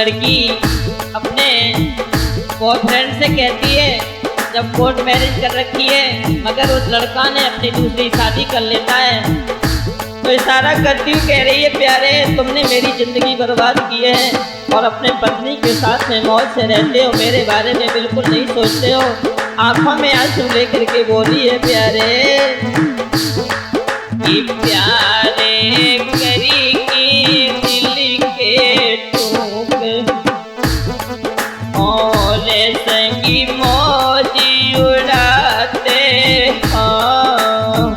लड़की अपने बॉयफ्रेंड से कहती है, जब कोर्ट मैरिज कर रखी है, मगर उस लड़का ने अपनी दूसरी शादी कर लेता है, तो इशारा करती हुई कह रही है, प्यारे तुमने मेरी जिंदगी बर्बाद की है और अपने पत्नी के साथ में मौज से रहते हो, मेरे बारे में बिल्कुल नहीं सोचते हो। आंखों में आंसू लेकर के बोली है, प्यारे कि प्यारे करेगी दिल के टूक और संगी मौजी उड़ाते हाँ।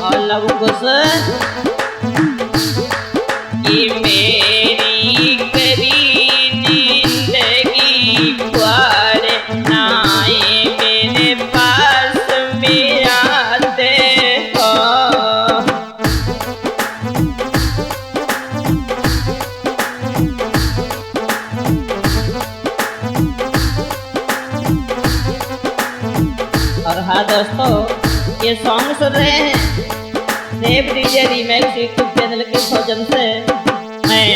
और लव कुश कि मेरी करी जिंदगी ख्वार नाए मेरे पास में आते हो। और हाँ दोस्तों, ये सॉन्ग सुन रहे हैं देव डीजे रीमेक्स यूट्यूब चैनल के सौजन से। मैं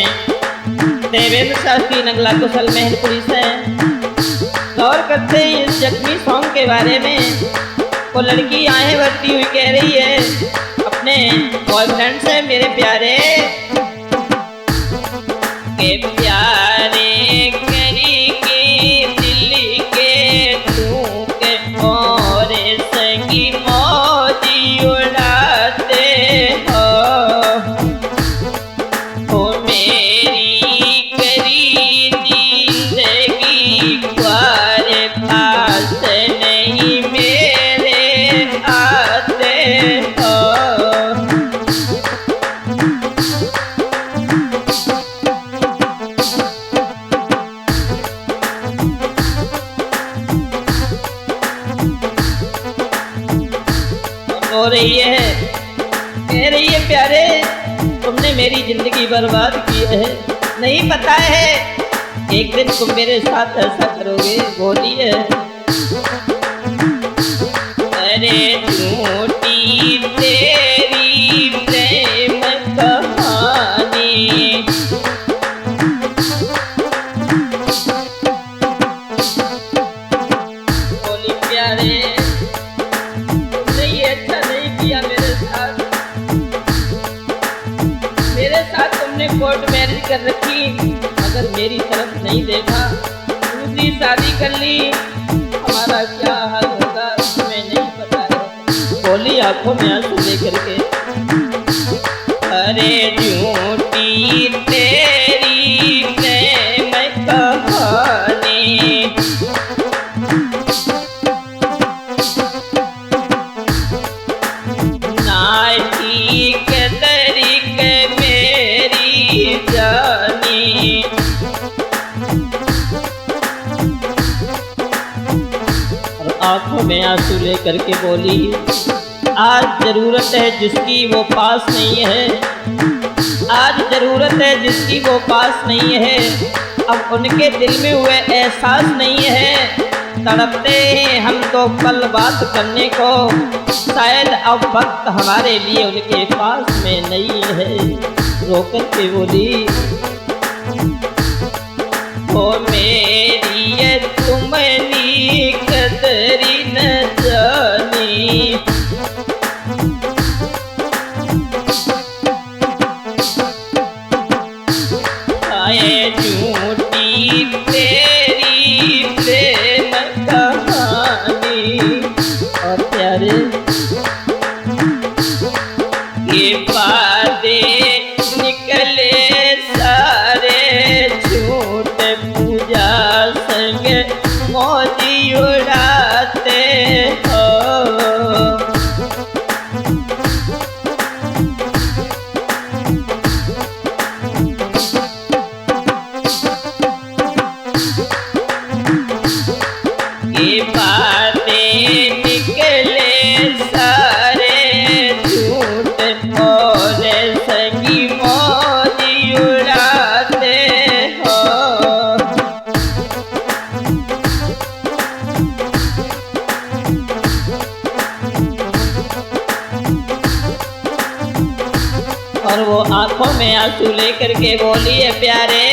देवेंद्र शास्त्री नगला कुशल मेहरपुरी से गौर करते हैं इस जख्मी सॉन्ग के बारे में। वो लड़की आहें भरती हुई कह रही है अपने बॉयफ्रेंड से, मेरे प्यारे के प्यारे करेगी दिल के टूक और संगी मौजी उड़ाते हो। मेरी करी जिंदगी ख्वार पास नहीं मेरे आते हो। रो रही है, कह रही है, प्यारे तुमने मेरी जिंदगी बर्बाद की है, नहीं पता है एक दिन तुम मेरे साथ ऐसा करोगे। बोली है, अरे झूठी तेरी प्रेम कहानी बोली, प्यारे तुमने ये अच्छा नहीं किया मेरे साथ, मेरे साथ तुमने कोर्ट मैरिज कर रखी मगर मेरी तरफ नहीं देखा, दूसरी शादी कर ली, हमारा क्या हाल होगा तुम्हें नहीं पता है। बोली आंखों में आंसू लेकर के, अरे झूठी तेरी प्रेम कहानी नाठी के तरीके मेरी जानी। और आंखों में आंसू लेकर के बोली, आज जरूरत है जिसकी वो पास नहीं है, आज जरूरत है जिसकी वो पास नहीं है, अब उनके दिल में हुए एहसास नहीं है, तड़पते हैं हम तो कल बात करने को, शायद अब वक्त हमारे लिए उनके पास में नहीं है। रोकर के बोली, ओ मेरी ये तुमनी कदरी न जानी, आए झूठी तेरी प्रेम कहानी। और प्यारे ये बातें निकले सारे झूठ, पूजा संग मौजी उड़ाते हो। ये बातें निकले सारे झूठ और संगी मौजी उड़ाते हो। और वो आंखों में आंसू लेकर के बोली है प्यारे,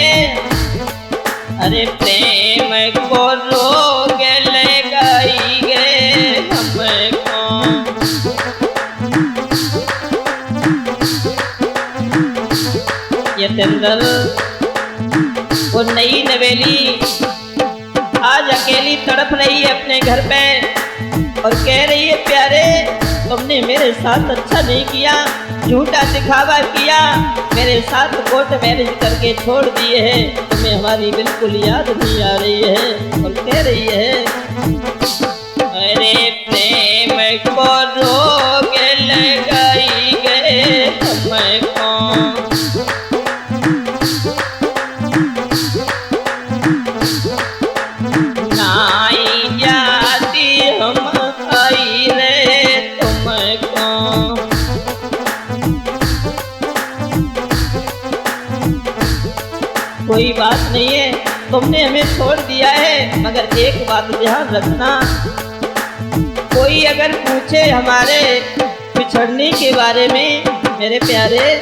अरे प्रेम को रोग लगाई गए हमको। ये तेंदल वो नई नवेली आज अकेली तड़प रही है अपने घर पे और कह रही है प्यारे तुमने मेरे साथ अच्छा नहीं किया, झूठा दिखावा किया, मेरे साथ कोर्ट मैरिज करके छोड़ दिए हैं, तुम्हें हमारी बिल्कुल याद नहीं आ रही है। और कह रही है अरे प्रेम को रोग लगाई गए हमको। नाई जाती हम आई रे तुमको। कोई बात नहीं है, तुमने हमें छोड़ दिया है, मगर एक बात ध्यान रखना, कोई अगर पूछे हमारे बिछड़ने के बारे में मेरे प्यारे,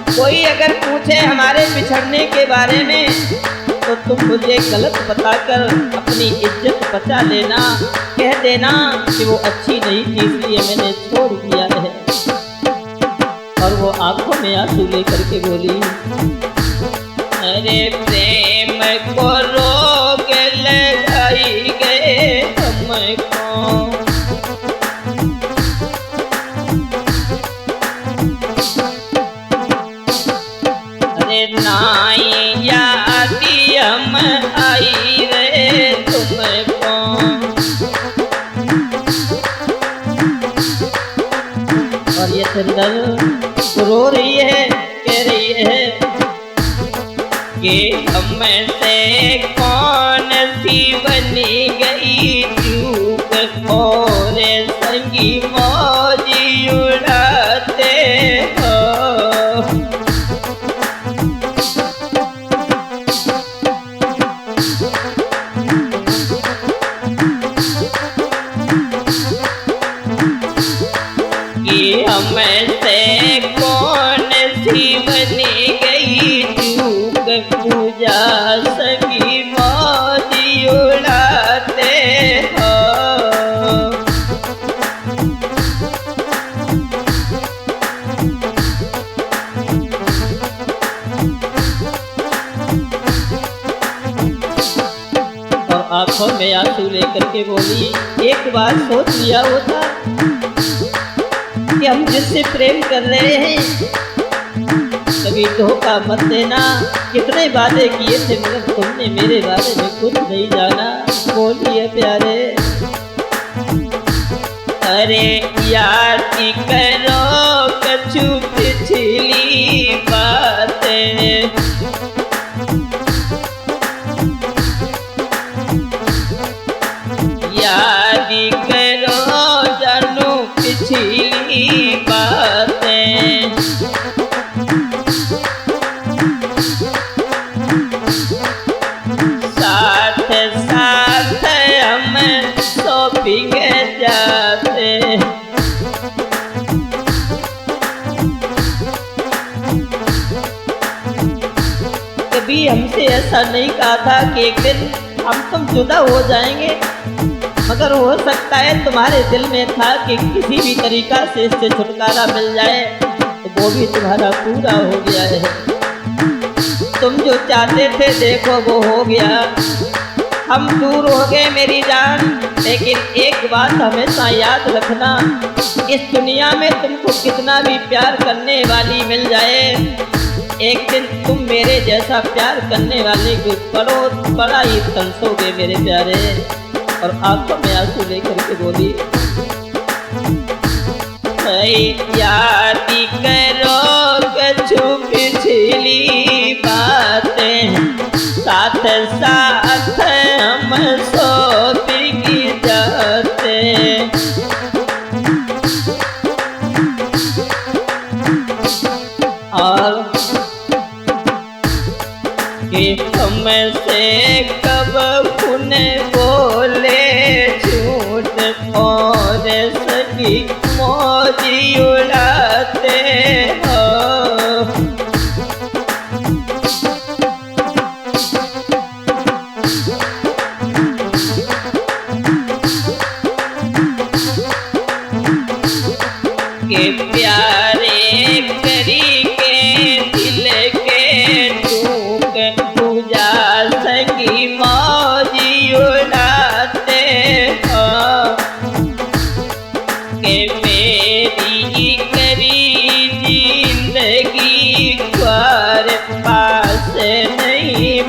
कोई अगर पूछे हमारे बिछड़ने के बारे में तो तुम मुझे गलत बताकर अपनी इज्जत बचा लेना, कह देना कि वो अच्छी नहीं थी इसलिए मैंने छोड़ दिया है। और वो आंखों में आंसू लेकर के बोली, अरे प्रेम को रोग लगाई गए हमको। अरे नाई यादी हम आई रे तुमको। और ये चंदन रो रही है, कह रही है कि हमसे कौन सी बनी गई चूक और संगी मौजी उड़ाते हो। कि हमसे कौन सी बनी गई चूक पूजा सभी मौजी उड़ाते हो। और आंखों में आंसू लेकर के बोली, एक बार सोच लिया होता कि हम जिससे प्रेम कर रहे हैं कभी धोखा मत देना, कितने वादे किए थे मगर तुमने मेरे बारे में कुछ नहीं जाना। बोलिए प्यारे, अरे याद करो कछु पिछली बातें, याद करो जानू पिछली बातें। साथ साथ हम शॉपिंग जाते, कभी हमसे ऐसा नहीं कहा था कि एक दिन हम तुम जुदा हो जाएंगे, मगर हो सकता है तुम्हारे दिल में था कि किसी भी तरीका से इससे छुटकारा मिल जाए, तो वो भी तुम्हारा पूरा हो गया है। तुम जो चाहते थे देखो वो हो गया, हम दूर हो गए मेरी जान, लेकिन एक बात हमेशा याद रखना, इस दुनिया में तुमको कितना भी प्यार करने वाली मिल जाए, एक दिन तुम मेरे जैसा प्यार करने वाले को बड़ा ही तरसोगे मेरे प्यारे। और आंखों में आंसू लेकर के बोली, याद करो कछु पिछली बातें, साथ साथ हम शॉपिंग जाते। और कि हमसे कब पुने बोले झूठ और सभी मौजी उड़ाते हो। के मेरी करी जिंदगी ख्वार पास नहीं